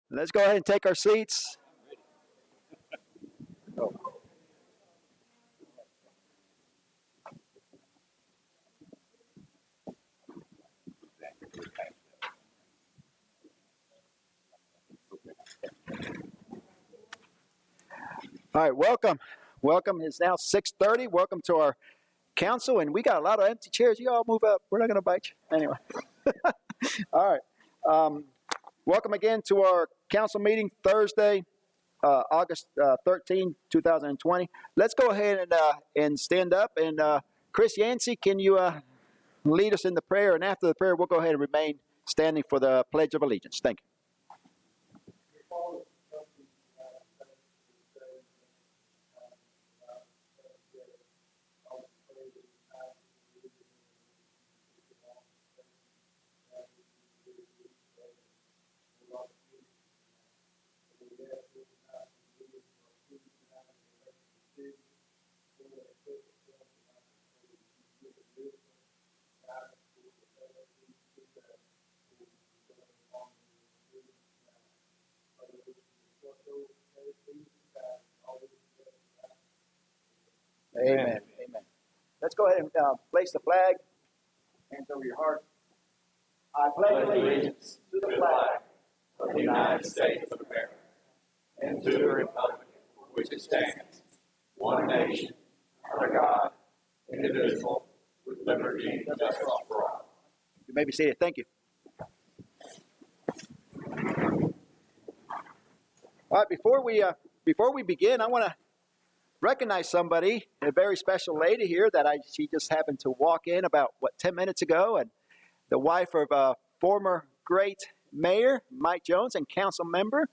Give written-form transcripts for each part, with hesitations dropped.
Let's go ahead and take our seats. All right, welcome. Welcome. It's now 6:30. Welcome to our council, and we got a lot of empty chairs. You all move up. We're not going to bite you. Anyway. All right. Welcome again to our council meeting Thursday, August 13, 2020. Let's go ahead and stand up. And Chris Yancey, can you lead us in the prayer? And after the prayer, we'll go ahead and remain standing for the Pledge of Allegiance. Thank you. Amen. Amen. Let's go ahead and place the flag. Hands over your heart. I pledge allegiance to the flag of the United States of America and to the republic for which it stands, one nation, under God, indivisible, with liberty and justice for all. You may be seated. Thank you. All right. Before we begin, I want to recognize somebody, a very special lady here she just happened to walk in about 10 minutes ago, and the wife of former great mayor Mike Jones and council member.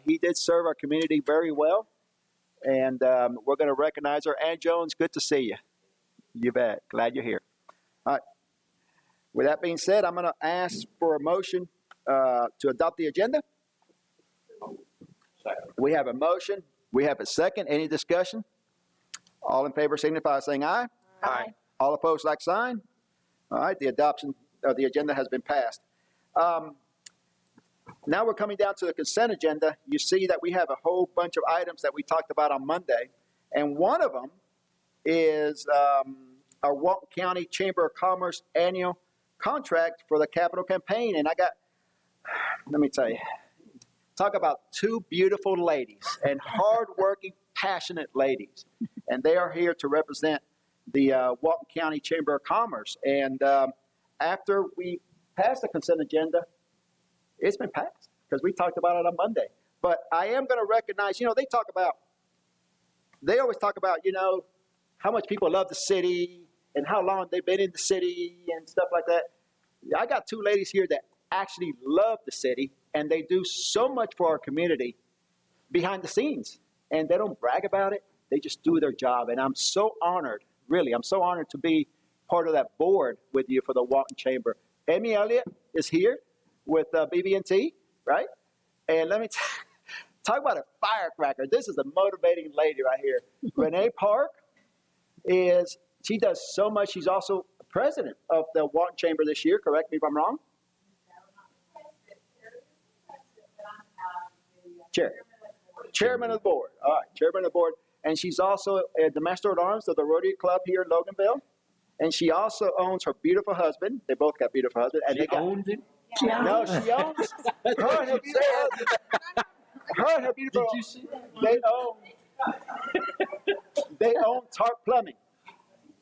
He did serve our community very well, and we're going to recognize her. Ann Jones, good to see you. You bet. Glad you're here. All right. With that being said, I'm going to ask for a motion to adopt the agenda. Second. We have a motion. We have a second. Any discussion? All in favor signify by saying aye. Aye. All opposed, like sign. All right, the adoption of the agenda has been passed. Now we're coming down to the consent agenda. You see that we have a whole bunch of items that we talked about on Monday, and one of them is our Walton County Chamber of Commerce annual contract for the capital campaign. And let me tell you, talk about two beautiful ladies and hardworking, passionate ladies. And they are here to represent the Walton County Chamber of Commerce. And after we passed the consent agenda, it's been passed because we talked about it on Monday. But I am going to recognize, they always talk about, how much people love the city and how long they've been in the city and stuff like that. I got two ladies here that actually love the city, and they do so much for our community behind the scenes. And they don't brag about it. They just do their job. And I'm so honored, really, I'm so honored to be part of that board with you for the Walton Chamber. Amy Elliott is here with BB&T, right? And let me talk about a firecracker. This is a motivating lady right here. Renee Park she does so much. She's also president of the Walton Chamber this year. Correct me if I'm wrong. Chairman of the board. All right, chairman of the board. And she's also at the Master at Arms of the Rotary Club here in Loganville. And she also owns her beautiful husband. They both got beautiful husbands. And She owns it? No, she owns her and her beautiful husband. Her and her beautiful. Did you see that? They own Tarp Plumbing.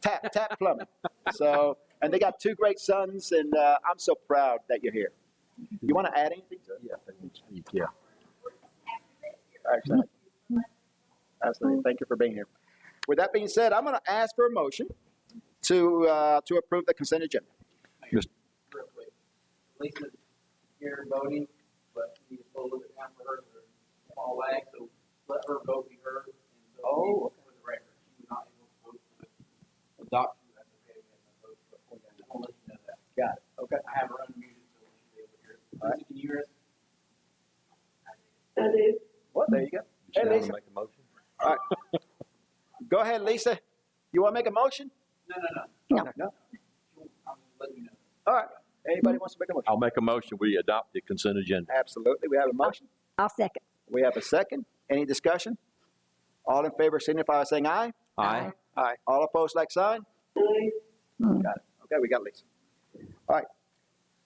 Tap Plumbing. So, and they got two great sons, and I'm so proud that you're here. You want to add anything to it? Yeah. Absolutely. Thank you for being here. With that being said, I'm going to ask for a motion to approve the consent agenda. Real quick. Lisa's here voting, but we need to pull a little bit down for her for a small lag, so let her vote be heard. And so for the record, she was not able to vote for the adoption. That's okay. We have no vote before that. I'll let you know that. Got it. Okay. I have her unmuted, so we should be able to hear it. All right. Lisa, can you hear us? I do. Well, there you go. Hey, Lisa. Make a motion? All right. Go ahead, Lisa. You want to make a motion? No. No. I'm just letting you know. All right. Anybody wants to make a motion? I'll make a motion, we adopt the consent agenda. Absolutely. We have a motion. I'll second. We have a second. Any discussion? All in favor signify by saying aye. Aye. Aye. All opposed, like sign? Got it. Okay, we got Lisa. All right.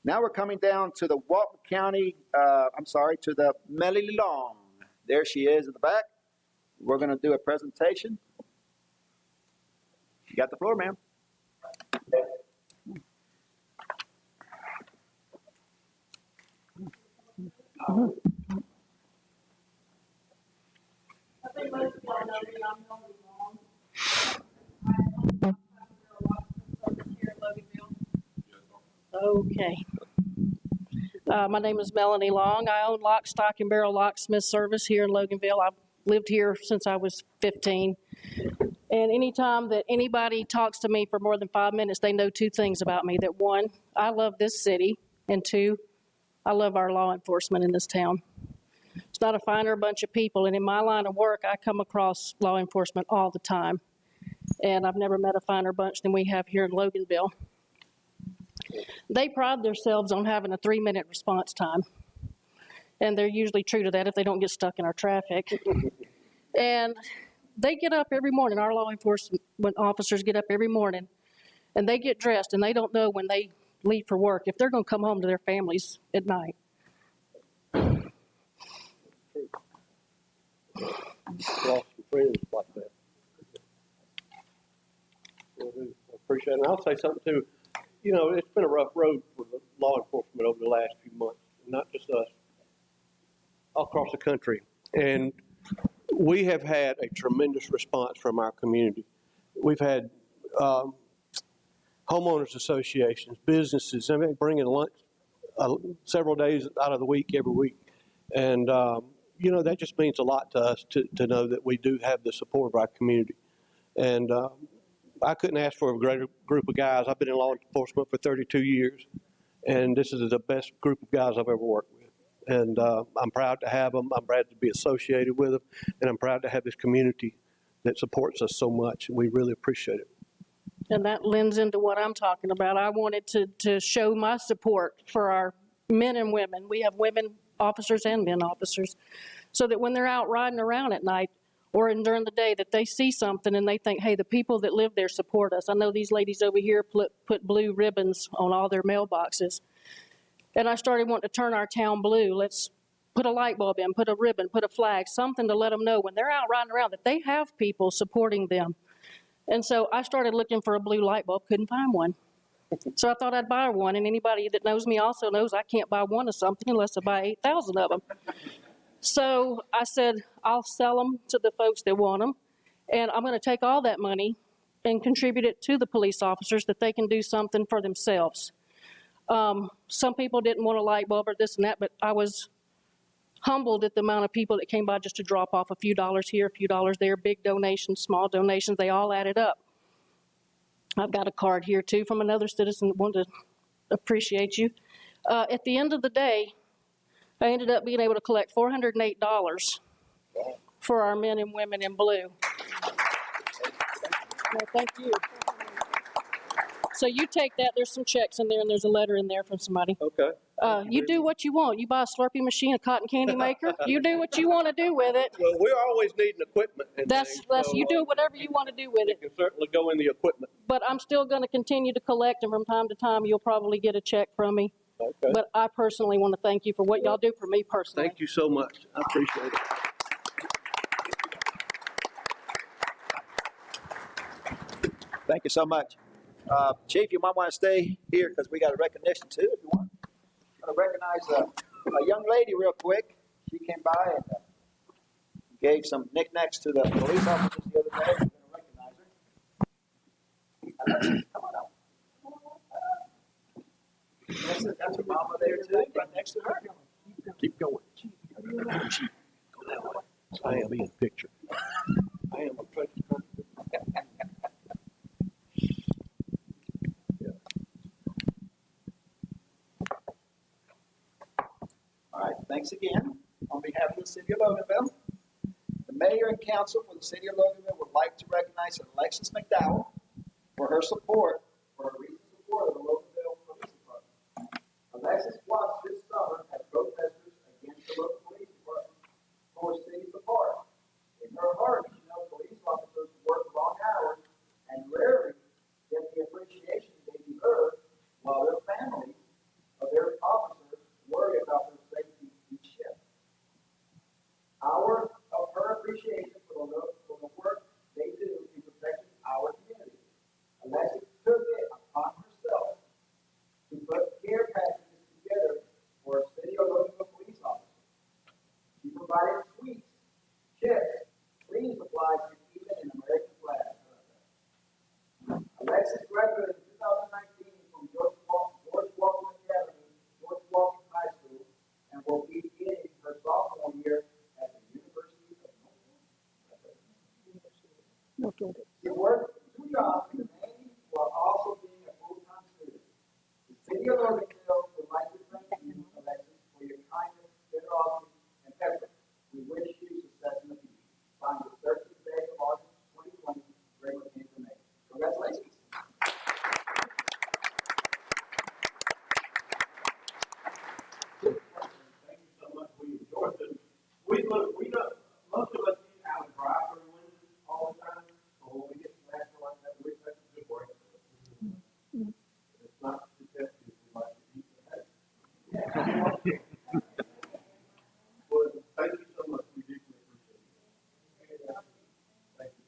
Now we're coming down to the Walton County, to the Melody Long. There she is in the back. We're going to do a presentation. You got the floor, ma'am. I think most of y'all know me, I'm Melody Long. Here in Loganville. Okay. My name is Melanie Long. I own Lock, Stock, and Barrel Locksmith Service here in Loganville. I've lived here since I was 15. And anytime that anybody talks to me for more than 5 minutes, they know two things about me. That one, I love this city, and two, I love our law enforcement in this town. It's not a finer bunch of people, and in my line of work, I come across law enforcement all the time. And I've never met a finer bunch than we have here in Loganville. They pride themselves on having a 3-minute response time. And they're usually true to that if they don't get stuck in our traffic. And they get up every morning, our law enforcement officers get up every morning, and they get dressed, and they don't know when they leave for work if they're going to come home to their families at night. Lost some friends like that. I appreciate it. And I'll say something too. You know, it's been a rough road for the law enforcement over the last few months, not just us, all across the country. And we have had a tremendous response from our community. We've had homeowners associations, businesses, I mean, bringing lunch several days out of the week, every week. And, you know, that just means a lot to us to know that we do have the support of our community. And I couldn't ask for a greater group of guys. I've been in law enforcement for 32 years, and this is the best group of guys I've ever worked with. And I'm proud to have them. I'm proud to be associated with them, and I'm proud to have this community that supports us so much. We really appreciate it. And that lends into what I'm talking about. I wanted to show my support for our men and women. We have women officers and men officers, so that when they're out riding around at night or during the day, that they see something and they think, hey, the people that live there support us. I know these ladies over here put blue ribbons on all their mailboxes. And I started wanting to turn our town blue. Let's put a light bulb in, put a ribbon, put a flag, something to let them know when they're out riding around that they have people supporting them. And so I started looking for a blue light bulb, couldn't find one. So I thought I'd buy one, and anybody that knows me also knows I can't buy one of something unless I buy 8,000 of them. So I said, I'll sell them to the folks that want them, and I'm going to take all that money and contribute it to the police officers that they can do something for themselves. Some people didn't want a light bulb or this and that, but I was humbled at the amount of people that came by just to drop off a few dollars here, a few dollars there, big donations, small donations, they all added up. I've got a card here too from another citizen that wanted to appreciate you. At the end of the day, I ended up being able to collect $408 for our men and women in blue. Well, thank you. So you take that, there's some checks in there, and there's a letter in there from somebody. Okay. You do what you want. You buy a Slurpee machine, a cotton candy maker, you do what you want to do with it. Well, we're always needing equipment. And That's things, you do whatever you want to do with it it. can certainly go in the equipment. But I'm still going to continue to collect, and from time to time, you'll probably get a check from me. Okay. But I personally want to thank you for what y'all do for me personally. Thank you so much. I appreciate it. Thank you so much. Chief, you might want to stay here because we got a recognition too, if you want. I'm going to recognize a young lady real quick. She came by and gave some knickknacks to the police officers the other day. We're going to recognize her. Come on up. That's her mama there too, right next to her. Keep going. I am in picture. I am a treasure. All right, thanks again. On behalf of the City of Loganville, the Mayor and Council for the City of Loganville would like to recognize Alexis McDowell for her recent support of the Loganville Police Department. Alexis graduated in 2019 from George Washington Academy, George Washington High School, and will be beginning her sophomore year at the University of North. She worked 2 jobs in the Navy while also being a full-time student. The city of Irvingville would like to thank you, Alexis, for your kindness, generosity, and effort. We wish you success in the future. Signed the 13th day of August 2020, Gregory Andrew May. Congratulations. Thank you so much. We enjoyed this. We don't, most of us eat out of drive-through windows all the time. So when we get to that, like that, that's a good break. It's not suggested we like to eat that. Well, thank you so much. We deeply appreciate it. Thank you.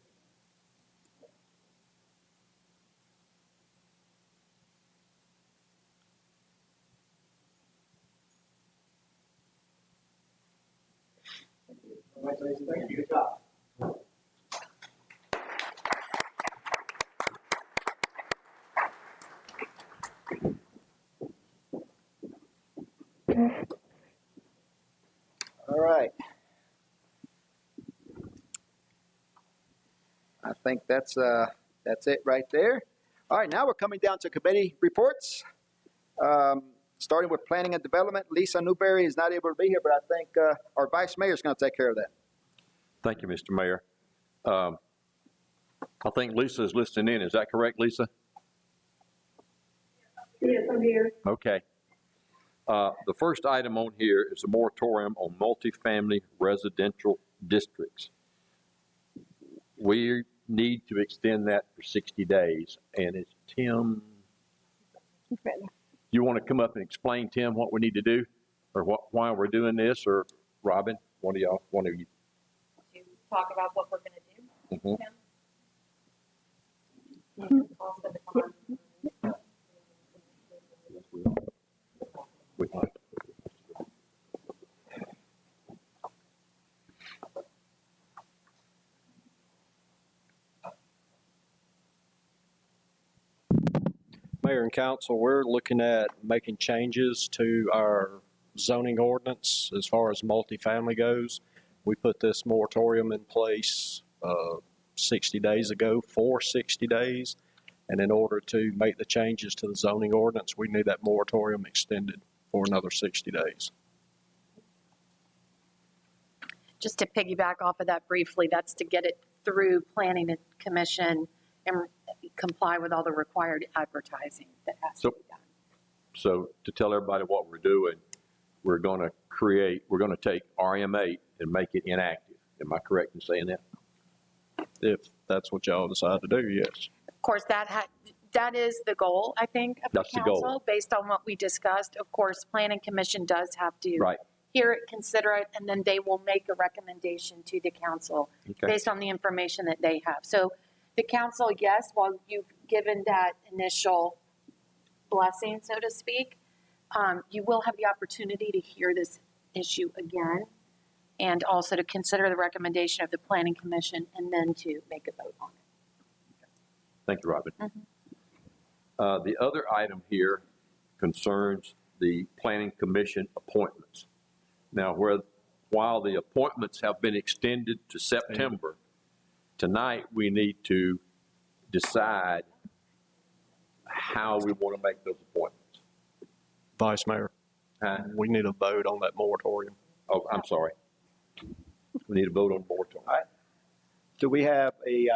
Congratulations. Thank you. Good job. All right. I think that's it right there. All right, now we're coming down to committee reports. Starting with planning and development, Lisa Newberry is not able to be here, but I think our vice mayor is going to take care of that. Thank you, Mr. Mayor. I think Lisa is listening in. Is that correct, Lisa? Yes, I'm here. Okay. The first item on here is a moratorium on multifamily residential districts. We need to extend that for 60 days, and it's Tim. You want to come up and explain, Tim, what we need to do, or why we're doing this, or Robin, one of you. To talk about what we're going to do. Mhm. Tim? I'll spend the time. We can. Mayor and council, we're looking at making changes to our zoning ordinance as far as multifamily goes. We put this moratorium in place 60 days ago for 60 days. And in order to make the changes to the zoning ordinance, we need that moratorium extended for another 60 days. Just to piggyback off of that briefly, that's to get it through planning and commission and comply with all the required advertising that has to be done. So to tell everybody what we're doing, we're going to take RM8 and make it inactive. Am I correct in saying that? If that's what y'all decide to do, yes. Of course, that is the goal, I think, of the That's the goal. council, based on what we discussed. Of course, planning commission does have to Right. hear it, consider it, and then they will make a recommendation to the council Okay. based on the information that they have. So the council, yes, while you've given that initial blessing, so to speak, you will have the opportunity to hear this issue again and also to consider the recommendation of the planning commission and then to make a vote on it. Thank you, Robin. The other item here concerns the planning commission appointments. Now, while the appointments have been extended to September, tonight we need to decide how we want to make those appointments. Vice Mayor, we need a vote on that moratorium. Oh, I'm sorry. We need a vote on moratorium. All right. Do we have a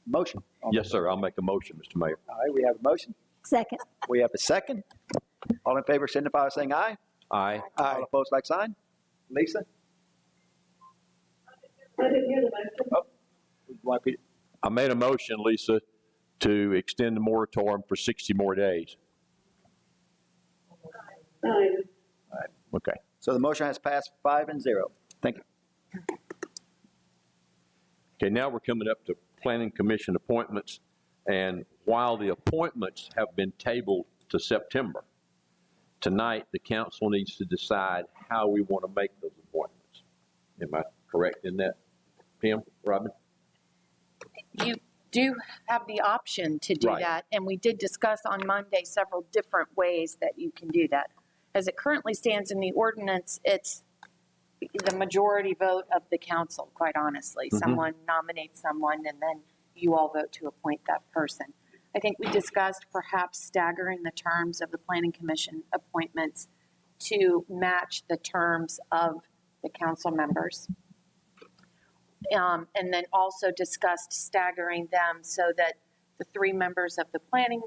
motion? Yes, sir. I'll make a motion, Mr. Mayor. All right, we have a motion. Second. We have a second. All in favor, signify by saying aye. Aye. All opposed, like sign. Lisa? I didn't hear the motion. Oh, you want to repeat it? I made a motion, Lisa, to extend the moratorium for 60 more days. Aye. Okay. So the motion has passed 5-0. Thank you. Okay, now we're coming up to planning commission appointments. And while the appointments have been tabled to September, tonight the council needs to decide how we want to make those appointments. Am I correct in that, Pam, Robin? do have the option to do Right. that, and we did discuss on Monday several different ways that you can do that. As it currently stands in the ordinance, it's the majority vote of the council, quite honestly. Mhm. Someone nominates someone, and then you all vote to appoint that person. I think we discussed perhaps staggering the terms of the planning commission appointments to match the terms of the council members. And then also discussed staggering them so that the 3 members of the planning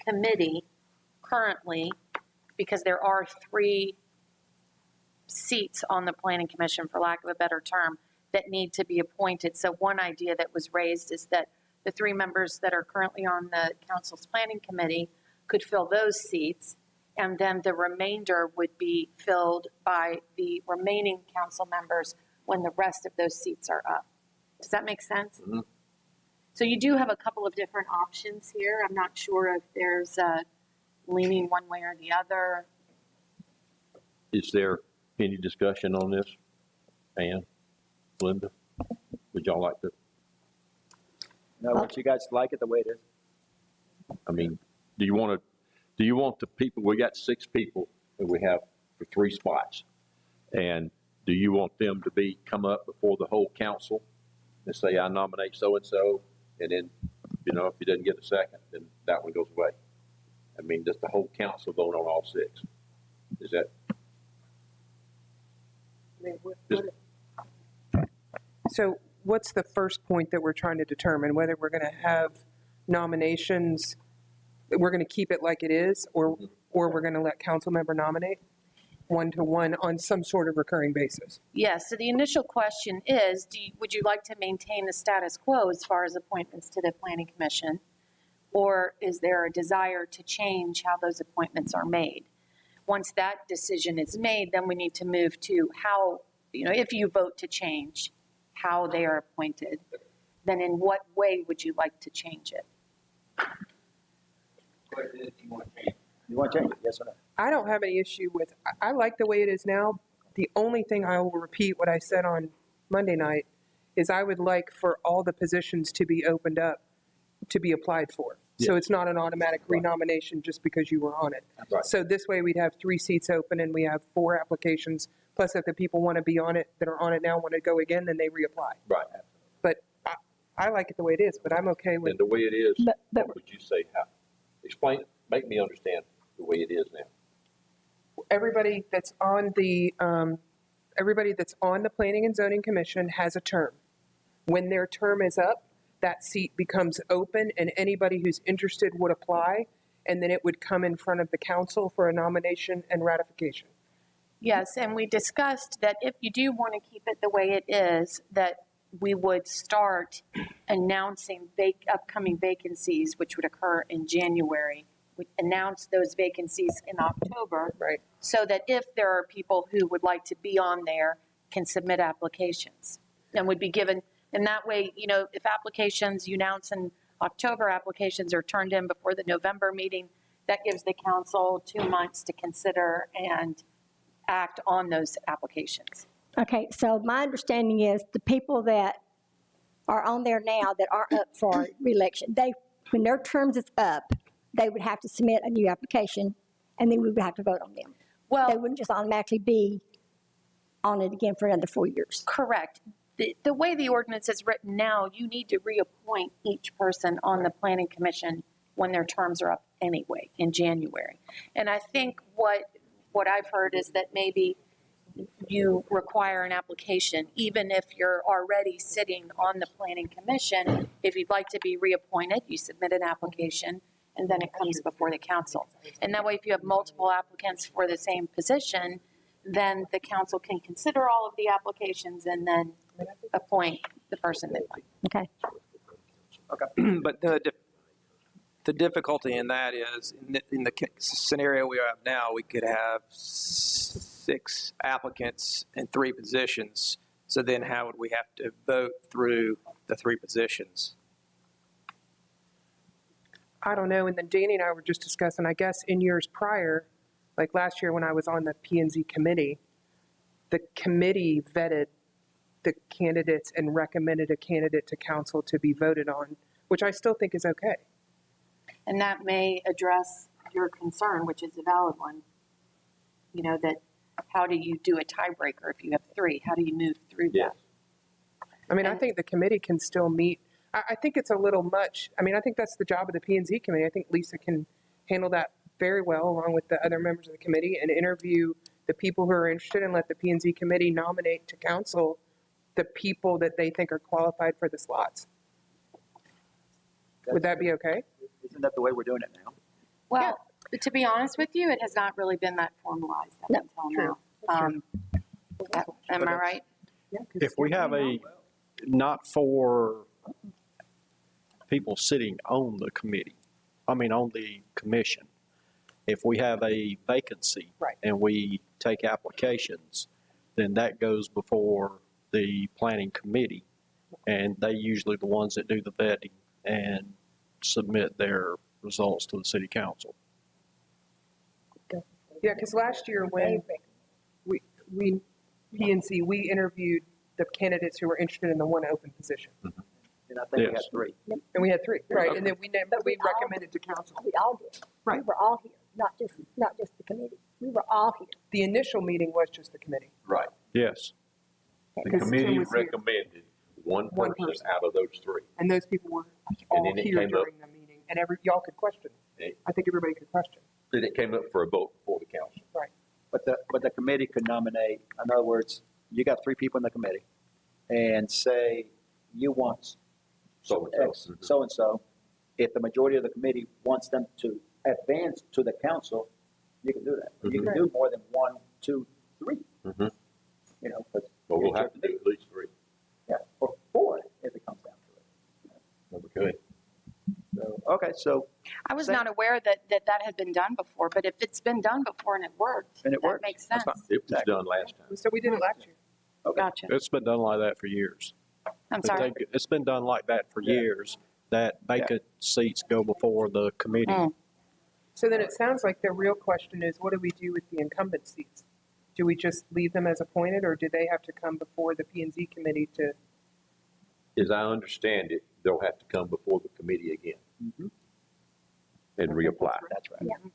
committee currently, because there are 3 seats on the planning commission, for lack of a better term, that need to be appointed. So one idea that was raised is that the 3 members that are currently on the council's planning committee could fill those seats, and then the remainder would be filled by the remaining council members when the rest of those seats are up. Does that make sense? Mhm. So you do have a couple of different options here. I'm not sure if there's a leaning one way or the other. Is there any discussion on this? Ann, Linda, would y'all like to, No, but you guys like it the way it is? I mean, do you want the people, we got 6 people that we have for 3 spots. And do you want them to come up before the whole council and say, I nominate so-and-so, and then, if he doesn't get a second, then that one goes away? I mean, does the whole council vote on all 6? Is that, So what's the first point that we're trying to determine? Whether we're going to have nominations, we're going to keep it like it is, or we're going to let council member nominate 1-to-1 on some sort of recurring basis? Yes, so the initial question is, would you like to maintain the status quo as far as appointments to the planning commission? Or is there a desire to change how those appointments are made? Once that decision is made, then we need to move to how, if you vote to change how they are appointed, then in what way would you like to change it? Question is, do you want to change? You want to change it, yes or no? I don't have any issue with, I like the way it is now. The only thing I will repeat what I said on Monday night is I would like for all the positions to be opened up to be applied for. So it's not an automatic renomination just because you were on it. Right. So this way we'd have 3 seats open and we have 4 applications. Plus if the people want to be on it, that are on it now, want to go again, then they reapply. right, But I like it the way it is, but I'm okay with, and the way it is, But- what would you say, how? Explain, make me understand the way it is now. everybody that's on the Planning and Zoning Commission has a term. When their term is up, that seat becomes open and anybody who's interested would apply, and then it would come in front of the council for a nomination and ratification. Yes, and we discussed that if you do want to keep it the way it is, that we would start announcing upcoming vacancies, which would occur in January. We'd announce those vacancies in October. Right. So that if there are people who would like to be on there, can submit applications. And would be given, and that way, if applications you announce in October, applications are turned in before the November meeting, that gives the council 2 months to consider and act on those applications. Okay, so my understanding is the people that are on there now that are up for reelection, when their terms is up, they would have to submit a new application, and then we would have to vote on them. They Well, wouldn't just automatically be on it again for another 4 years. correct. The way the ordinance is written now, you need to reappoint each person on the planning commission when their terms are up anyway, in January. And I think what I've heard is that maybe you require an application, even if you're already sitting on the planning commission. If you'd like to be reappointed, you submit an application, and then it comes before the council. And that way, if you have multiple applicants for the same position, then the council can consider all of the applications and then appoint the person they want. Okay. But the difficulty in that is, in the scenario we have now, we could have 6 applicants and 3 positions. So then how would we have to vote through the 3 positions? I don't know, and then Danny and I were just discussing, I guess in years prior, like last year when I was on the P&Z committee, the committee vetted the candidates and recommended a candidate to council to be voted on which I still think is okay. And that may address your concern, which is a valid one. You know, that how do you do a tiebreaker if you have three? How do you move through Yes. that? I mean, I think the committee can still meet. I think it's a little much. I mean, I think that's the job of the P&Z committee. I think Lisa can handle that very well, along with the other members of the committee, and interview the people who are interested and let the P&Z committee nominate to council the people that they think are qualified for the slots. Would that be okay? Isn't that the way we're doing it now? Well, to be honest with you, it has not really been that formalized up No, until true. now. Am I right? Yeah, 'cause If we have not for people sitting on the committee, on the commission, if we have a vacancy Right. and we take applications, then that goes before the planning committee, and they usually the ones that do the vetting and submit their results to the city council. Yeah, because last year when we P&C, we interviewed the candidates who were interested in the one open position. And I think we got Yes. 3. And we had 3, right, and then we we all- recommended to council. We all did. Right. We were all here, not just the committee. We were all here. The initial meeting was just the committee. Right. Yes. The Because Tim committee was here. recommended one One person person. out of those 3. And those people were all then it here came up- during the meeting, and y'all could question. It- I think everybody could question. Then it came up for a vote before the council. But the committee could nominate, in other words, you got 3 people in the committee, and say you want So-and-so. X, so-and-so. If the majority of the committee wants them to advance to the council, you can do that. You can do more than 1, 2, 3. Mhm. You know, but But we'll have to do at least 3. yeah, or 4 if it comes down to it. Okay. So, okay, so I was Same. not aware that had been done before, but if it's been done before and it worked, And it that worked. makes That's sense. fine. It was done last time. So we did it last year. Gotcha. It's been done like that for years. I'm sorry. It's been done like that for years, that vacant seats go before the committee. Mm. So then it sounds like the real question is, what do we do with the incumbent seats? Do we just leave them as appointed, or do they have to come before the P&Z committee to? As I understand it, they'll have to come before the committee again Mhm. and reapply. that's right. Yeah.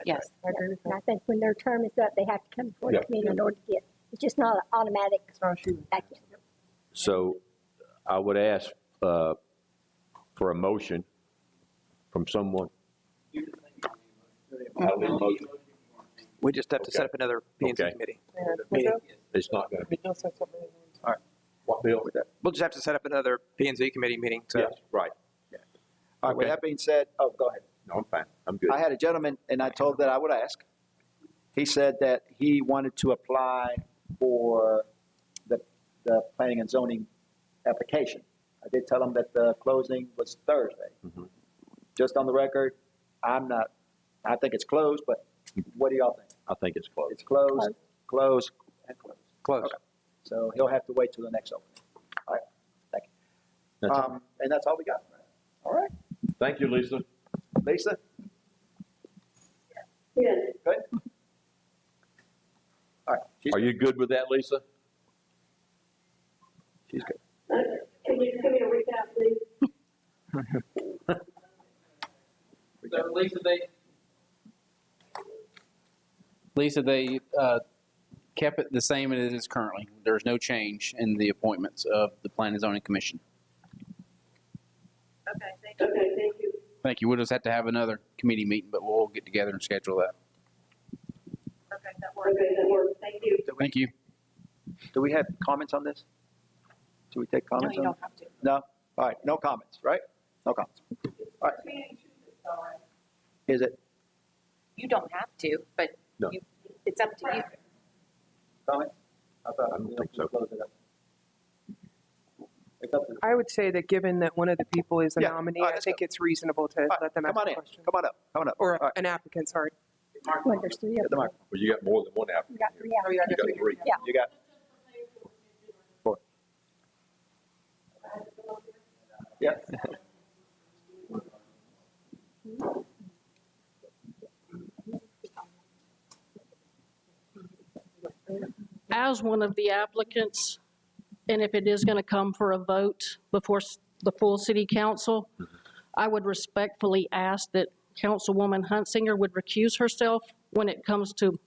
Yes. I agree with And that. I think when their term is up, they have to come before the Yeah. committee in order to get, it's just not an automatic It's not a shoe. back in. So I would ask for a motion from someone. I'll need a motion. We just have to set Okay. up another P&Z Okay. committee. Yeah. Meeting. It's not going to be, Bill said something. what, Bill? We'll just have to set up another P&Z committee meeting to Yes, right. All right, with Okay. that being said, oh, go ahead. No, I'm fine. I'm good. I had a gentleman, and I told that I would ask. He said that he wanted to apply for the planning and zoning application. I did tell him that the closing was Thursday. Mhm. Just on the record, I think it's closed, but what do y'all think? I think it's close. It's closed, closed, and closed. close. Okay. So he'll have to wait till the next opening. All right, thank you. That's all. And that's all we got. All right, Thank you, Lisa. Lisa? Yes. Good? All right, Are you good with that, Lisa? she's good. Can you give me a recap, please? So Lisa, they kept it the same as it is currently. There's no change in the appointments of the Planning and Zoning Commission. Okay, thank you. Thank you. We'll just have to have another committee meeting, but we'll get together and schedule that. Okay, that works. Thank you. Thank you. Do we have comments on this? Do we take No, comments you on don't it? have to. No? All right, no comments, right? No comments. All right. Is it You don't have to, but No. it's up to you. comment? I thought I don't we think so. close it up. It's up to the- I would say that given that one of the people is a Yeah, nominee, all right, I let's think go. it's reasonable to All right, let them ask come on a in, question. come on up, come on up. Or All right, an applicant, sorry. Well, there's 3 get of the them. mic. Well, you got more than one applicant. We got 3 Oh, out. yeah, I You guess got we do. 3. Yeah. You got 4. Yeah. As one of the applicants, and if it is going to come for a vote before the full city council, I would respectfully ask that Councilwoman Huntsinger would recuse herself when it comes to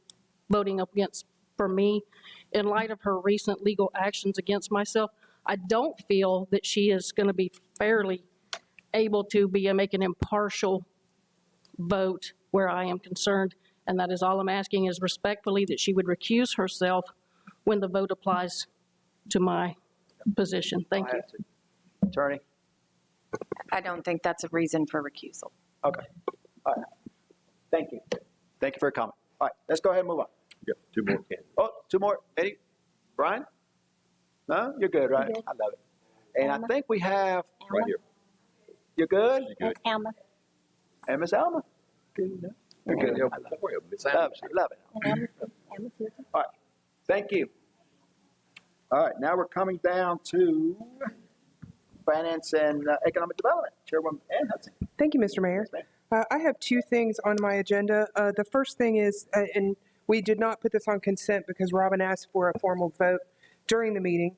voting up against, for me, in light of her recent legal actions against myself. I don't feel that she is going to be fairly able to make an impartial vote where I am concerned, and that is all I'm asking is respectfully that she would recuse herself when the vote applies to my position. Thank you. Attorney? I don't think that's a reason for recusal. Okay. All right. Thank you. Thank you for your comment. All right, let's go ahead and move on. Yep, 2 more candidates. Oh, 2 more. Eddie? Brian? No? You're good, right? I'm good. I love it. And I think we have, Right here. you're good? She's good. Alma. And Miss Alma? Good. No? You're good. Yeah, I love don't worry, Miss it. Allen's Love it. And Alma's here too. All right. Thank you. All right, now we're coming down to Finance and Economic Development. Chairwoman Ann Hudson. Thank you, Mr. Mayor. Yes, ma'am. I have 2 things on my agenda. The first thing is, and we did not put this on consent because Robin asked for a formal vote during the meeting.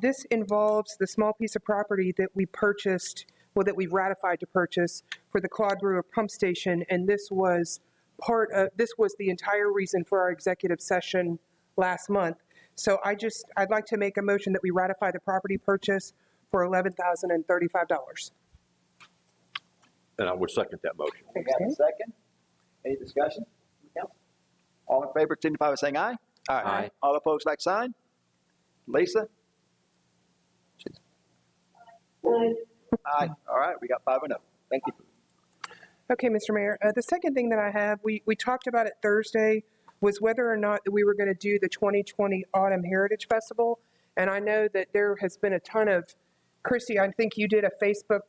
This involves the small piece of property that we purchased, well, that we ratified to purchase for the Claude Brewer pump station, and this was the entire reason for our executive session last month. So I'd like to make a motion that we ratify the property purchase for $11,035. And I would second that motion. We got a second. Any discussion? Council? All in favor, signify by saying aye. Aye. All opposed, like sign. Lisa? Aye. All right, we got 5-0. Thank you. Okay, Mr. Mayor. The second thing that I have, we talked about it Thursday, was whether or not that we were going to do the 2020 Autumn Heritage Festival. And I know that there has been a ton of, Christy, I think you did a Facebook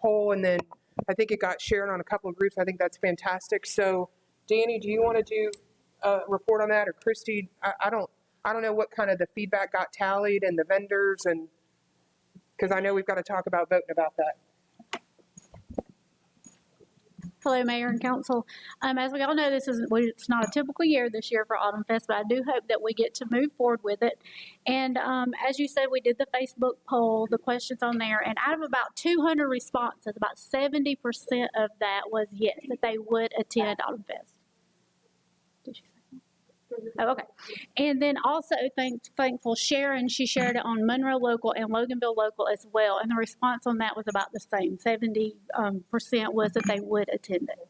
poll, and then I think it got shared on a couple of groups. I think that's fantastic. So, Danny, do you want to do a report on that, or Christy? I don't know what kind of the feedback got tallied and the vendors, and because I know we've got to talk about voting about that. Hello, Mayor and Council. As we all know, it's not a typical year this year for Autumn Fest, but I do hope that we get to move forward with it. And as you said, we did the Facebook poll, the questions on there, and out of about 200 responses, about 70% of that was yes, that they would attend Autumn Fest. Did you say that? Oh, okay. And then also thankful Sharon, she shared it on Monroe Local and Loganville Local as well. And the response on that was about the same. 70% was that they would attend it.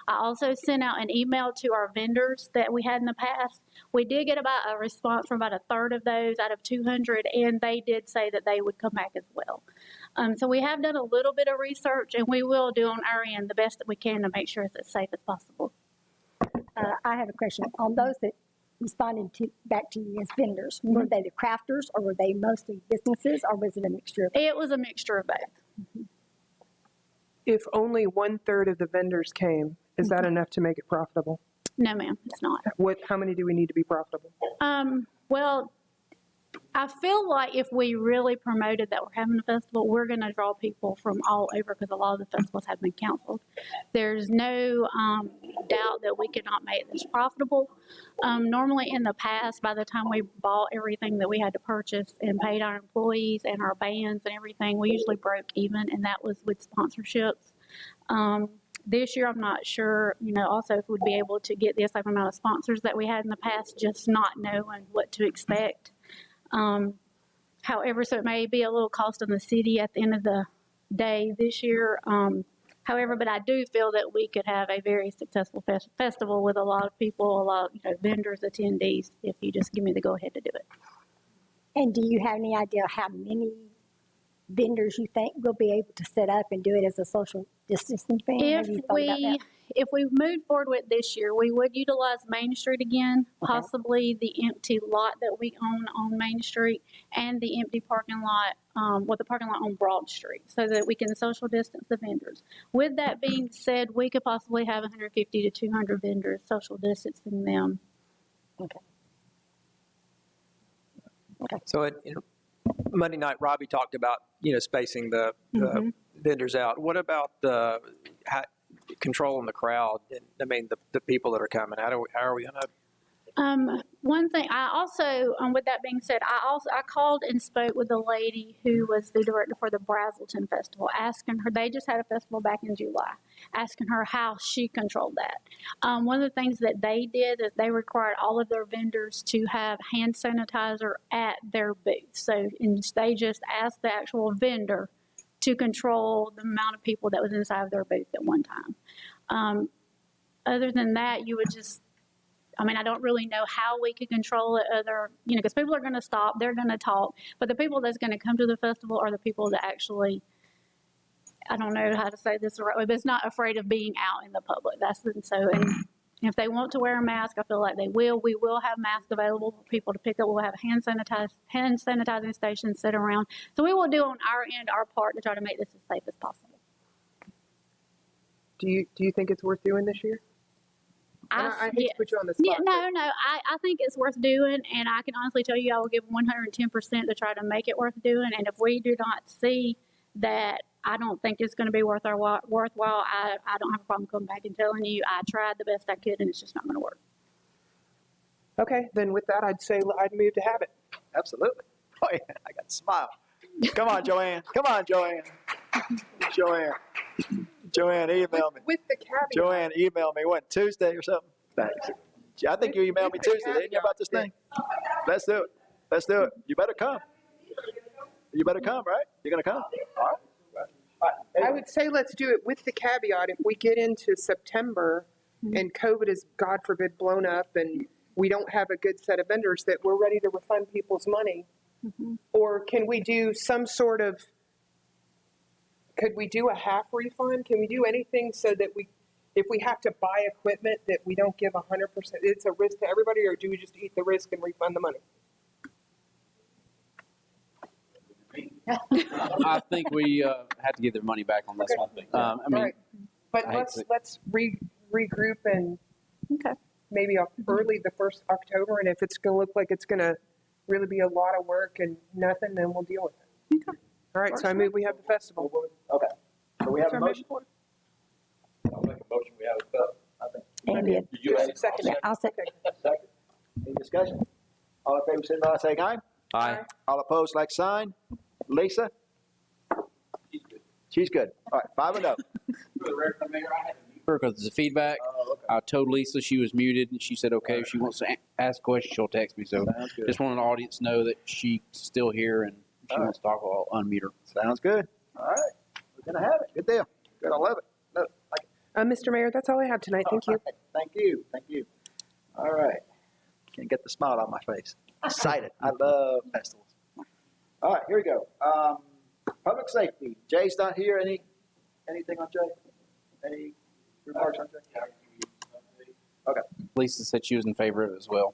I also sent out an email to our vendors that we had in the past. We did get about a response from about a third of those out of 200, and they did say that they would come back as well. So we have done a little bit of research, and we will do on our end the best that we can to make sure it's as safe as possible. I have a question. On those that responded back to you as vendors, were they the crafters, or were they mostly businesses, or was it a mixture of both? It was a mixture of both. If only 1/3 of the vendors came, is that enough to make it profitable? No, ma'am, it's not. How many do we need to be profitable? Well, I feel like if we really promoted that we're having a festival, we're going to draw people from all over because a lot of the festivals have been canceled. There's no doubt that we could not make this profitable. Normally in the past, by the time we bought everything that we had to purchase and paid our employees and our bands and everything, we usually broke even, and that was with sponsorships. This year, I'm not sure, also if we'd be able to get the same amount of sponsors that we had in the past, just not knowing what to expect. However, so it may be a little cost on the city at the end of the day this year. However, but I do feel that we could have a very successful festival with a lot of people, a lot of vendors, attendees, if you just give me the go-ahead to do it. And do you have any idea how many vendors you think will be able to set up and do it as a social distancing thing? If we move forward with this year, we would utilize Main Street again, possibly the empty lot that we own on Main Street and the empty parking lot, the parking lot on Broad Street, so that we can social distance the vendors. With that being said, we could possibly have 150 to 200 vendors social distancing them. Okay. So Monday night, Robbie talked about, spacing the vendors out. What about controlling the crowd? I mean, the people that are coming. How are we going to One thing, I also, with that being said, I called and spoke with the lady who was the director for the Brazelton Festival, asking her, they just had a festival back in July, asking her how she controlled that. One of the things that they did is they required all of their vendors to have hand sanitizer at their booth. So, and they just asked the actual vendor to control the amount of people that was inside of their booth at one time. Other than that, you would just, I don't really know how we could control it because people are going to stop, they're going to talk, but the people that's going to come to the festival are the people that actually, I don't know how to say this the right way, but it's not afraid of being out in the public. And if they want to wear a mask, I feel like they will. We will have masks available for people to pick up. We'll have hand sanitizing stations set around. So we will do on our end, our part to try to make this as safe as possible. Do you think it's worth doing this year? I hate to put you on the spot. Yeah, no. I think it's worth doing, and I can honestly tell you I will give 110% to try to make it worth doing. And if we do not see that, I don't think it's going to be worthwhile. I don't have a problem coming back and telling you I tried the best I could, and it's just not going to work. Okay, then with that, I'd say I'd move to have it. Absolutely. Oh, yeah, I got to smile. Come on, Joanne. Come on, Joanne. Joanne, email me. With the caveat. Joanne, email me, what, Tuesday or something? Thanks. I think you emailed me Tuesday, didn't you, about this thing? Let's do it. You better come. Right? You're going to come? All right. I would say let's do it with the caveat, if we get into September and COVID is, God forbid, blown up and we don't have a good set of vendors, that we're ready to refund people's money. Or can we do some sort of, could we do a half refund? Can we do anything so that if we have to buy equipment, that we don't give 100%, it's a risk to everybody, or do we just eat the risk and refund the money? I think we have to give their money back on this one. Right. But let's regroup and maybe early the 1st October, and if it's going to look like it's going to really be a lot of work and nothing, then we'll deal with it. Okay. All right, so I move we have the festival. Okay. So we have a motion for it? I'll make a motion. We have it up, I think. Andy, Did you second it? I'll second. Second. Any discussion? All in favor, signify by saying aye. Aye. All opposed, like sign. Lisa? She's good. All right, 5-0. Because of the feedback, I told Lisa she was muted, and she said, okay, if she wants to ask a question, she'll text me. So just want the audience to know that she's still here, and if she wants to talk, I'll unmute her. Sounds good. All right. We're going to have it. Good deal. Good. I love it. Mr. Mayor, that's all I have tonight. Thank you. Thank you. All right. Can't get the smile on my face. Excited. I love festivals. All right, here we go. Public safety. Jay's not here. Anything on Jay? Any remarks on Jay? Okay. Lisa said she was in favor of it as well.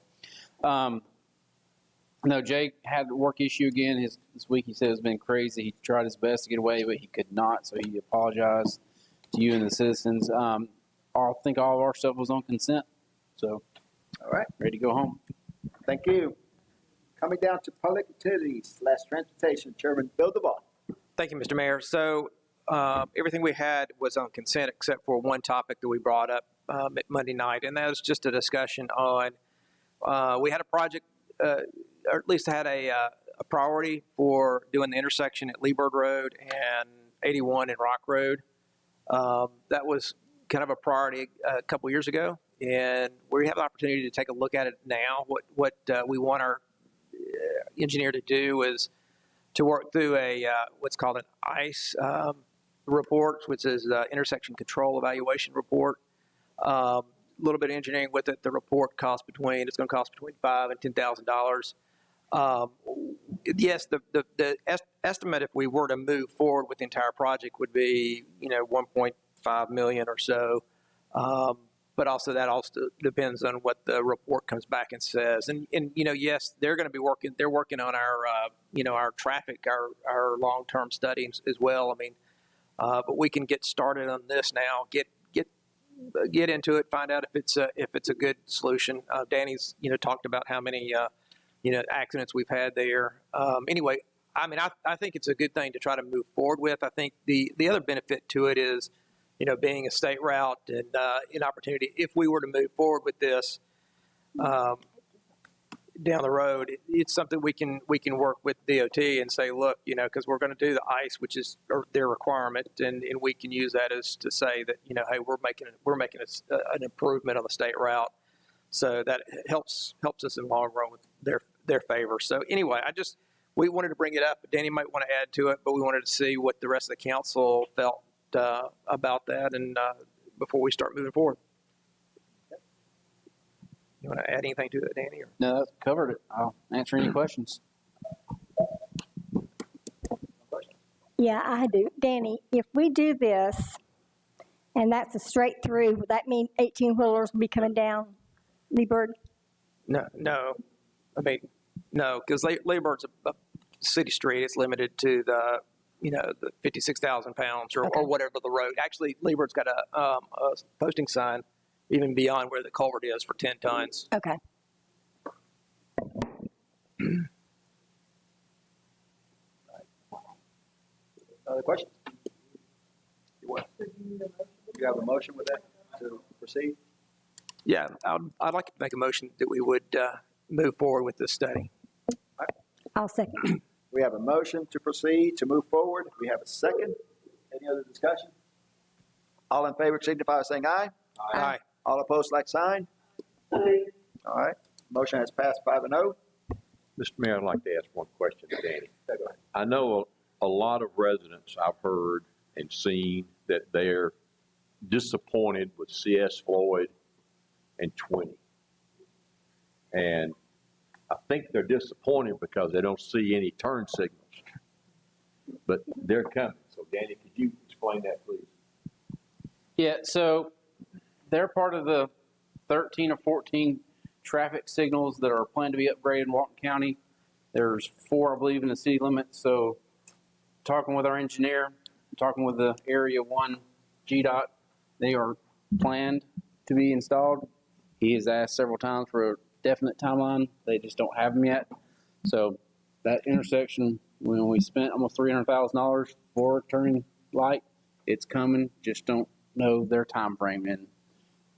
No, Jay had a work issue again. This week he said it's been crazy. He tried his best to get away, but he could not, so he apologized to you and the citizens. I think all of our stuff was on consent, so all right, ready to go home. Thank you. Coming down to public utilities / transportation, Chairman Bill DeVaugh. Thank you, Mr. Mayor. So everything we had was on consent except for one topic that we brought up Monday night, and that was just a discussion on, we had a project, or at least had a priority for doing the intersection at Lee Bird Road and 81 and Rock Road. That was kind of a priority a couple years ago, and we have the opportunity to take a look at it now. What we want our engineer to do is to work through a what's called an ICE report, which is intersection control evaluation report. A little bit of engineering with it. The report it's going to cost between $5,000 and $10,000. Yes, the estimate if we were to move forward with the entire project would be, $1.5 million or so. But also that also depends on what the report comes back and says. And yes, they're going to be working. They're working on our, our traffic, our long-term studies as well. But we can get started on this now. Get into it. Find out if it's a good solution. Danny's talked about how many accidents we've had there. Anyway, I think it's a good thing to try to move forward with. I think the other benefit to it is, being a state route and an opportunity, if we were to move forward with this, down the road, it's something we can work with DOT and say, look, because we're going to do the ice, which is their requirement, and we can use that as to say that, hey, we're making an improvement on the state route. So that helps us in the long run with their favor. So anyway, we wanted to bring it up. Danny might want to add to it, but we wanted to see what the rest of the council felt about that, and before we start moving forward. You want to add anything to that, Danny? Or? No, that covered it. I'll answer any questions. Yeah, I do. Danny, if we do this, and that's a straight through, would that mean 18-wheelers will be coming down Lee Bird? No. I mean, no, because Lee Bird's a city street. It's limited to the 56,000 pounds or whatever the road. Actually, Lee Bird's got a posting sign even beyond where the culvert is for 10 tons. Okay. Other questions? You have a motion with that to proceed? Yeah, I'd like to make a motion that we would move forward with this study. I'll second. We have a motion to proceed, to move forward. We have a second. Any other discussion? All in favor signify by saying aye. Aye. All opposed, like sign. Aye. All right. Motion has passed 5-0. Mr. Mayor, I'd like to ask one question to Danny. I know a lot of residents I've heard and seen that they're disappointed with C.S. Floyd and 20. And I think they're disappointed because they don't see any turn signals. But they're coming. So, Danny, could you explain that, please? Yeah, so they're part of the 13 or 14 traffic signals that are planned to be upgraded in Walton County. There's 4, I believe, in the city limits. So talking with our engineer, talking with the Area 1 GDOT, they are planned to be installed. He has asked several times for a definite timeline. They just don't have them yet. So that intersection, when we spent almost $300,000 for a turning light, it's coming, just don't know their time frame. And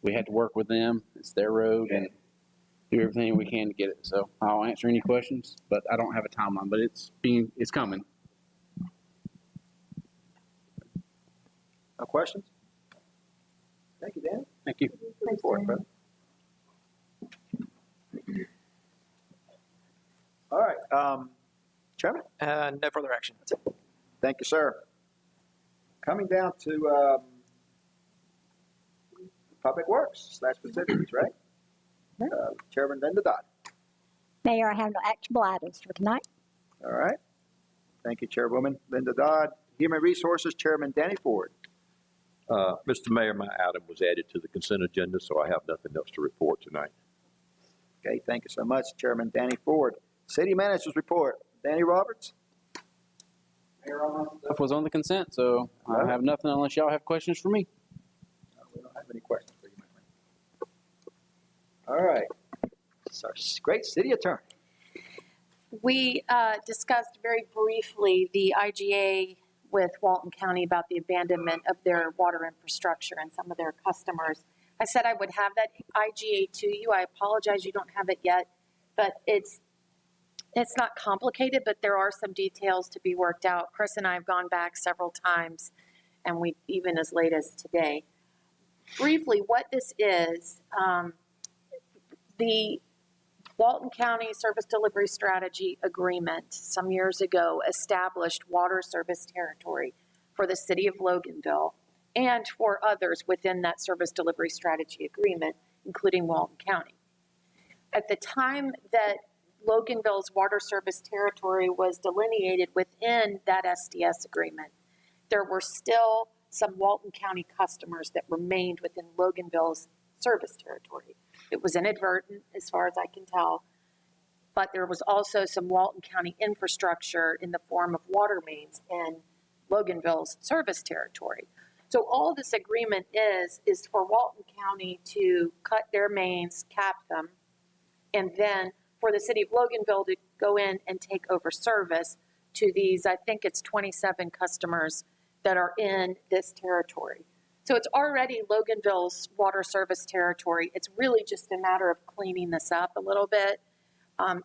we had to work with them. It's their road and do everything we can to get it. So I'll answer any questions, but I don't have a timeline, but it's coming. No questions? Thank you, Dan. Thank you. Thanks, brother. All right, Chairman? No further action. That's it. Thank you, sir. Coming down to Public Works / Facilities, right? Chairman Linda Dodd. Mayor, I have no actionable items for tonight. All right. Thank you, Chairwoman Linda Dodd. Human Resources Chairman Danny Ford. Mr. Mayor, my item was added to the consent agenda, so I have nothing else to report tonight. Okay, thank you so much, Chairman Danny Ford. City Manager's Report, Danny Roberts. Stuff was on the consent, so I have nothing unless y'all have questions for me. We don't have any questions for you, my friend. All right. It's our great city attorney. We discussed very briefly the IGA with Walton County about the abandonment of their water infrastructure and some of their customers. I said I would have that IGA to you. I apologize you don't have it yet, but it's not complicated, but there are some details to be worked out. Chris and I have gone back several times, and we even as late as today. Briefly, what this is, the Walton County Service Delivery Strategy Agreement some years ago established water service territory for the city of Loganville and for others within that Service Delivery Strategy Agreement, including Walton County. At the time that Loganville's water service territory was delineated within that SDS agreement, there were still some Walton County customers that remained within Loganville's service territory. It was inadvertent, as far as I can tell, but there was also some Walton County infrastructure in the form of water mains in Loganville's service territory. So all this agreement is for Walton County to cut their mains, cap them, and then for the city of Loganville to go in and take over service to these, I think it's 27 customers that are in this territory. So it's already Loganville's water service territory. It's really just a matter of cleaning this up a little bit.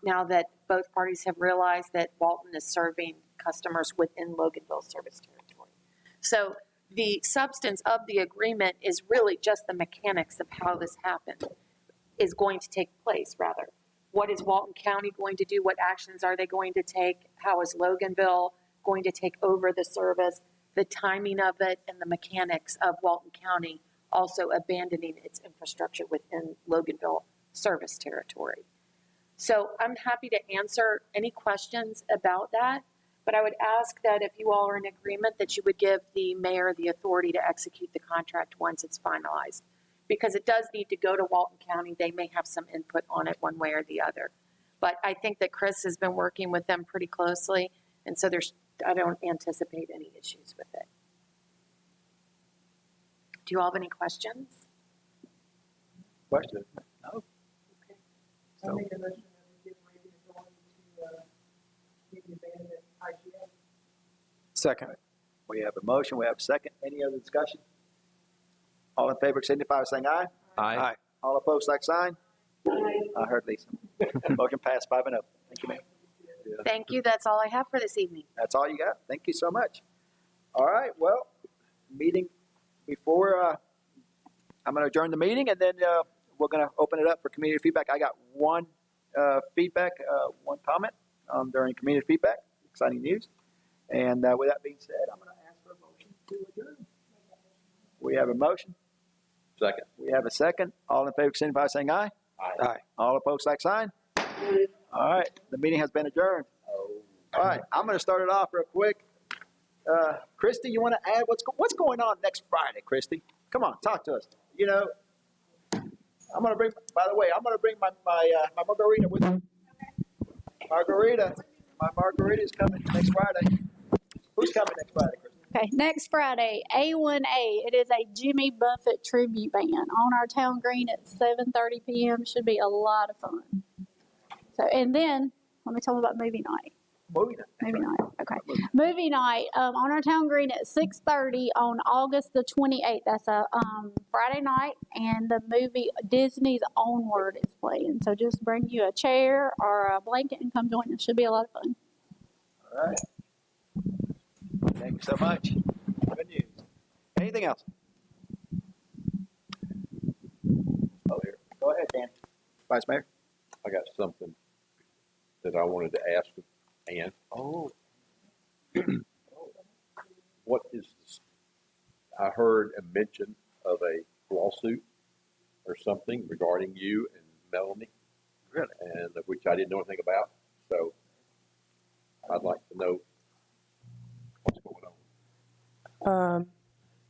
now that both parties have realized that Walton is serving customers within Loganville service territory. So the substance of the agreement is really just the mechanics of how this happened, is going to take place, rather. What is Walton County going to do? What actions are they going to take? How is Loganville going to take over the service? The timing of it and the mechanics of Walton County also abandoning its infrastructure within Loganville service territory. So I'm happy to answer any questions about that, but I would ask that if you all are in agreement, that you would give the mayor the authority to execute the contract once it's finalized. Because it does need to go to Walton County. They may have some input on it one way or the other. But I think that Chris has been working with them pretty closely, and so I don't anticipate any issues with it. Do you all have any questions? Question? No. I make a motion that we give Randy authority to give the abandonment IGA. Second. We have a motion, we have a second. Any other discussion? All in favor signify by saying aye. Aye. All opposed, like sign. I heard Lisa. Motion passed 5-0. Thank you, ma'am. Thank you. That's all I have for this evening. That's all you got? Thank you so much. All right, well, meeting before, I'm going to adjourn the meeting, and then we're going to open it up for community feedback. I got one feedback, one comment during community feedback. Exciting news. And with that being said, I'm going to ask for a motion to adjourn. We have a motion. Second. We have a second. All in favor, signify by saying aye. Aye. All opposed, like sign. All right, the meeting has been adjourned. All right, I'm going to start it off real quick. Christy, you want to add what's going on next Friday, Christy? Come on, talk to us. You know, I'm going to bring, by the way, I'm going to bring my margarita with me. Margarita. My margarita is coming next Friday. Who's coming next Friday, Christy? Okay, next Friday, A1A. It is a Jimmy Buffett tribute band on our town green at 7:30 p.m. Should be a lot of fun. So, and then let me tell you about movie night. Movie night. Movie night. Okay. Movie night on our town green at 6:30 on August the 28th. That's a Friday night, and the movie Disney's Onward is playing. So just bring you a chair or a blanket and come join us. Should be a lot of fun. All right. Thank you so much. Good news. Anything else? Oh, here. Go ahead, Dan. Vice Mayor. I got something that I wanted to ask Ann. Oh. What is this? I heard a mention of a lawsuit or something regarding you and Melanie. Really? And which I didn't know anything about. So I'd like to know what's going on.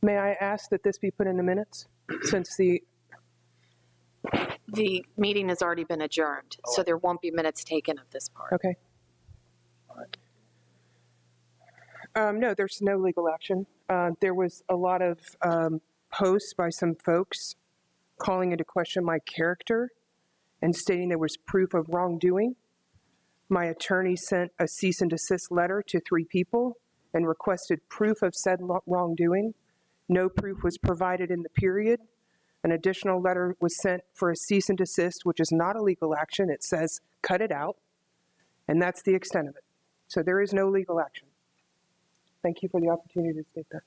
May I ask that this be put in the minutes, since the meeting has already been adjourned, so there won't be minutes taken of this part. okay. All right. No, there's no legal action. There was a lot of posts by some folks calling into question my character and stating there was proof of wrongdoing. My attorney sent a cease and desist letter to 3 people and requested proof of said wrongdoing. No proof was provided in the period. An additional letter was sent for a cease and desist, which is not a legal action. It says, cut it out. And that's the extent of it. So there is no legal action. Thank you for the opportunity to state that.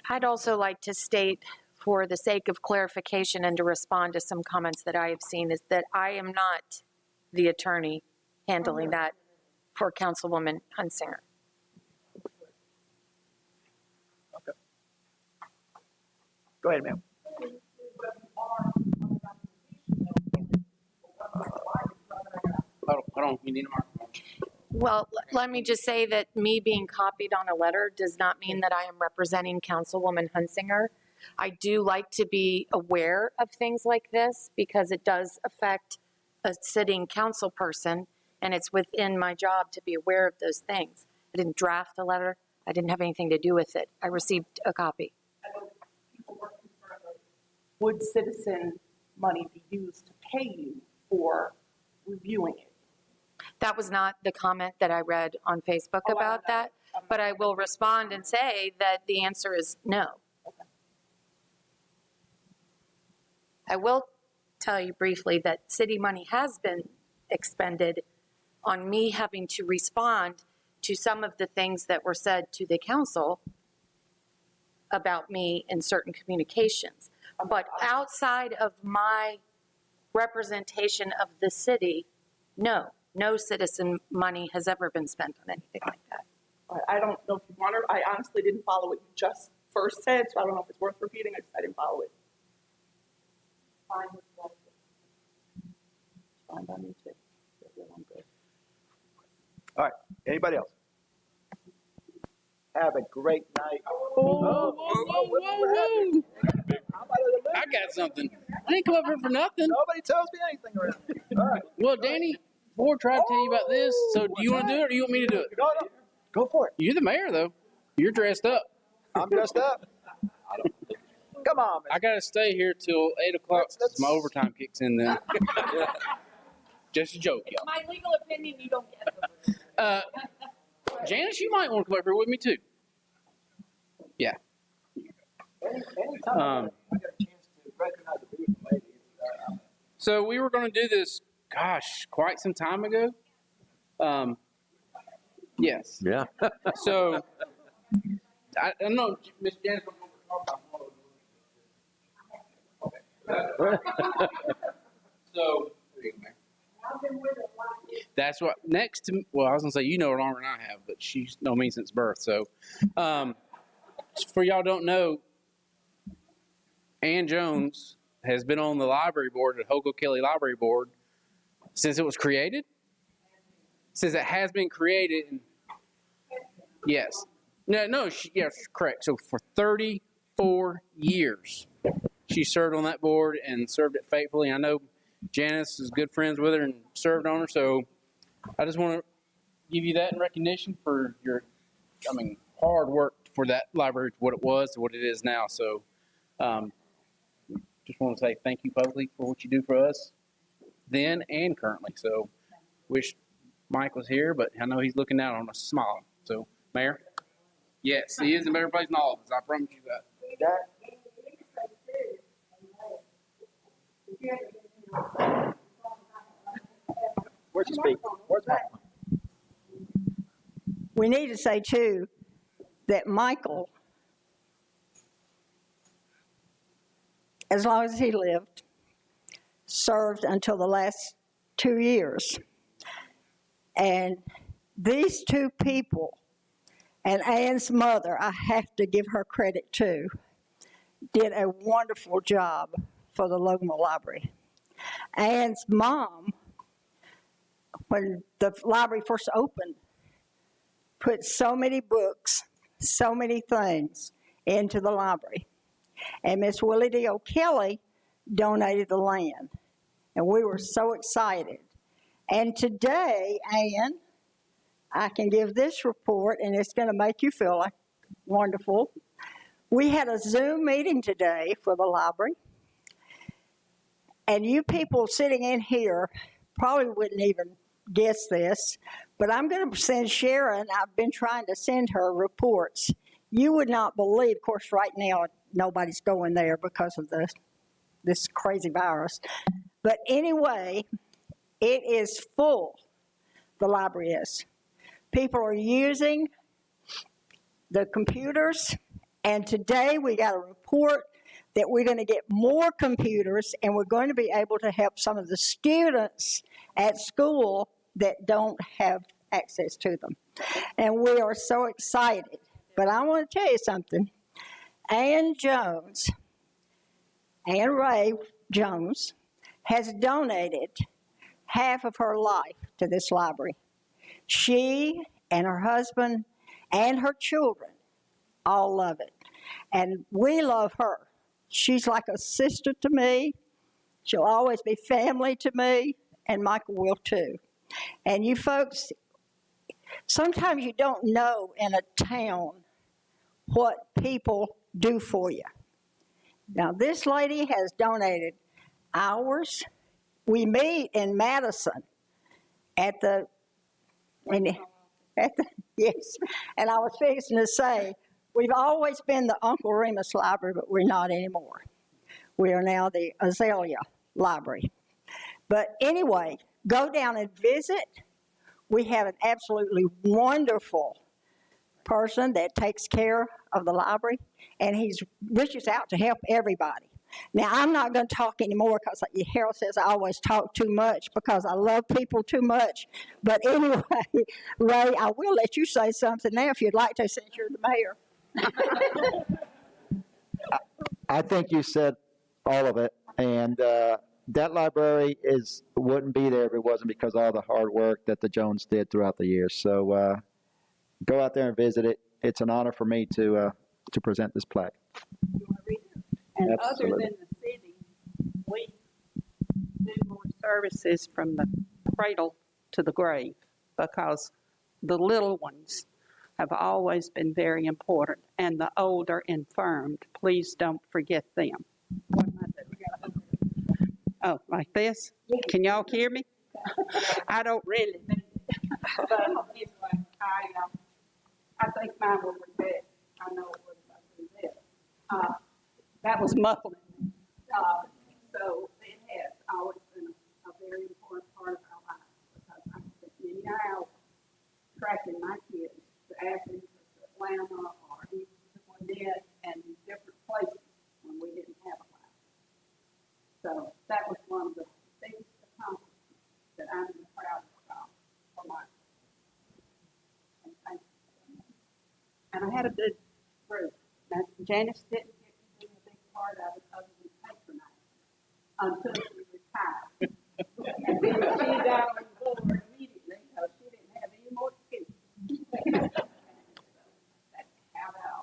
I'd also like to state, for the sake of clarification and to respond to some comments that I have seen, is that I am not the attorney handling that for Councilwoman Hunsinger. Okay. Go ahead, ma'am. Hold on, you need a microphone. Well, let me just say that me being copied on a letter does not mean that I am representing Councilwoman Hunsinger. I do like to be aware of things like this because it does affect a sitting council person, and it's within my job to be aware of those things. I didn't draft the letter. I didn't have anything to do with it. I received a copy. Would citizen money be used to pay you for reviewing it? That was not the comment that I read on Facebook about that, but I will respond and say that the answer is no. I will tell you briefly that city money has been expended on me having to respond to some of the things that were said to the council about me in certain communications. But outside of my representation of the city, no citizen money has ever been spent on anything like that. I don't know if you want to, I honestly didn't follow what you just first said, so I don't know if it's worth repeating. I didn't follow it. Fine with that. Fine by me too. I'm good. All right, anybody else? Have a great night. I got something. I didn't come up here for nothing. Nobody tells me anything around here. All right. Well, Danny, Ford tried to tell you about this, so do you want to do it or do you want me to do it? No, go for it. You're the mayor, though. You're dressed up. I'm dressed up. Come on, man. I got to stay here till 8 o'clock. My overtime kicks in then. Just a joke, y'all. My legal opinion, you don't get. Janice, you might want to come up here with me, too. Yeah. Anytime I get a chance to recognize a beautiful lady. So we were going to do this, gosh, quite some time ago. Yes. Yeah. So, I don't know, Miss Janice, we're going to talk about So, that's what, next to, well, I was going to say, you know her longer than I have, but she's known me since birth. So, for y'all don't know, Ann Jones has been on the library board, the Hogo Kelly Library Board, since it was created. Since it has been created. And yes. No, yes, correct. So for 34 years, she served on that board and served it faithfully. I know Janice is good friends with her and served on her, so I just want to give you that in recognition for your, hard work for that library, to what it was to what it is now. So, just want to say thank you publicly for what you do for us then and currently. So, wish Mike was here, but I know he's looking out on us smiling. So, Mayor? Yes, he is in a better place than all of us. I promise you that. Where's the speaker? Where's Mike? We need to say, too, that Michael, as long as he lived, served until the last 2 years. And these two people, and Ann's mother, I have to give her credit too, did a wonderful job for the Logan Library. Ann's mom, when the library first opened, put so many books, so many things into the library. And Miss Willie D. O'Kelly donated the land. And we were so excited. And today, Ann, I can give this report, and it's going to make you feel like wonderful. We had a Zoom meeting today for the library. And you people sitting in here probably wouldn't even guess this, but I'm going to send Sharon, I've been trying to send her reports. You would not believe, of course, right now, nobody's going there because of this crazy virus. But anyway, it is full, the library is. People are using the computers, and today we got a report that we're going to get more computers, and we're going to be able to help some of the students at school that don't have access to them. And we are so excited. But I want to tell you something. Ann Ray Jones, has donated half of her life to this library. She and her husband and her children all love it. And we love her. She's like a sister to me. She'll always be family to me, and Michael will too. And you folks, sometimes you don't know in a town what people do for you. Now, this lady has donated hours. We meet in Madison yes. And I was fixing to say, we've always been the Uncle Remus Library, but we're not anymore. We are now the Azalea Library. But anyway, go down and visit. We have an absolutely wonderful person that takes care of the library, and he reaches out to help everybody. Now, I'm not going to talk anymore because Harold says I always talk too much because I love people too much. But anyway, Ray, I will let you say something now if you'd like to, since you're the mayor. I think you said all of it, and that library wouldn't be there if it wasn't because of all the hard work that the Jones did throughout the years. So go out there and visit it. It's an honor for me to present this plaque. And Absolutely. other than the city, we do more services from the cradle to the grave because the little ones have always been very important, and the older infirmed, please don't forget them. Oh, like this? Can y'all hear me? I don't really. But anyway, I think mine will regret. I know it was about to do this. That was muffling. So it has always been a very important part of our lives because I spent many hours tracking my kids to Athens or to Atlanta or even to Gwinnett and different places when we didn't have a life. So that was one of the biggest accomplishments that I'm proud of for my. And thank you. And I had a good group. Now, Janice didn't get to be a big part of it other than patronize until she retired. And then she got on board immediately because she didn't have any more kids. That's how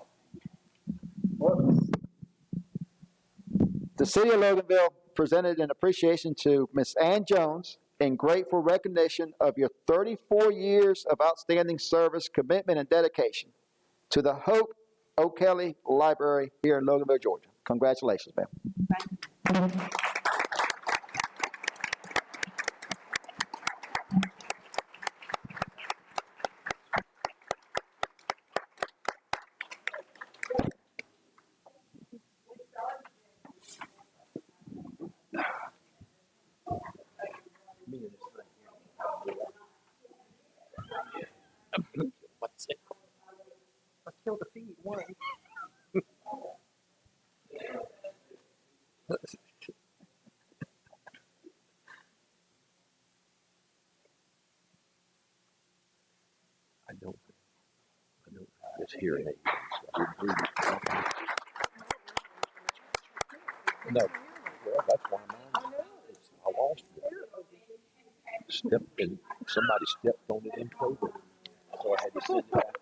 The City of Loganville presented an appreciation to Miss Ann Jones in grateful recognition of your 34 years of outstanding service, commitment, and dedication to the Hope O'Kelly Library here in Loganville, Georgia. Congratulations, ma'am. What's it? I killed a feed one. I don't it's hearing aids. No, well, that's why mine. I lost it. Somebody stepped on it in COVID, so I had to send it back.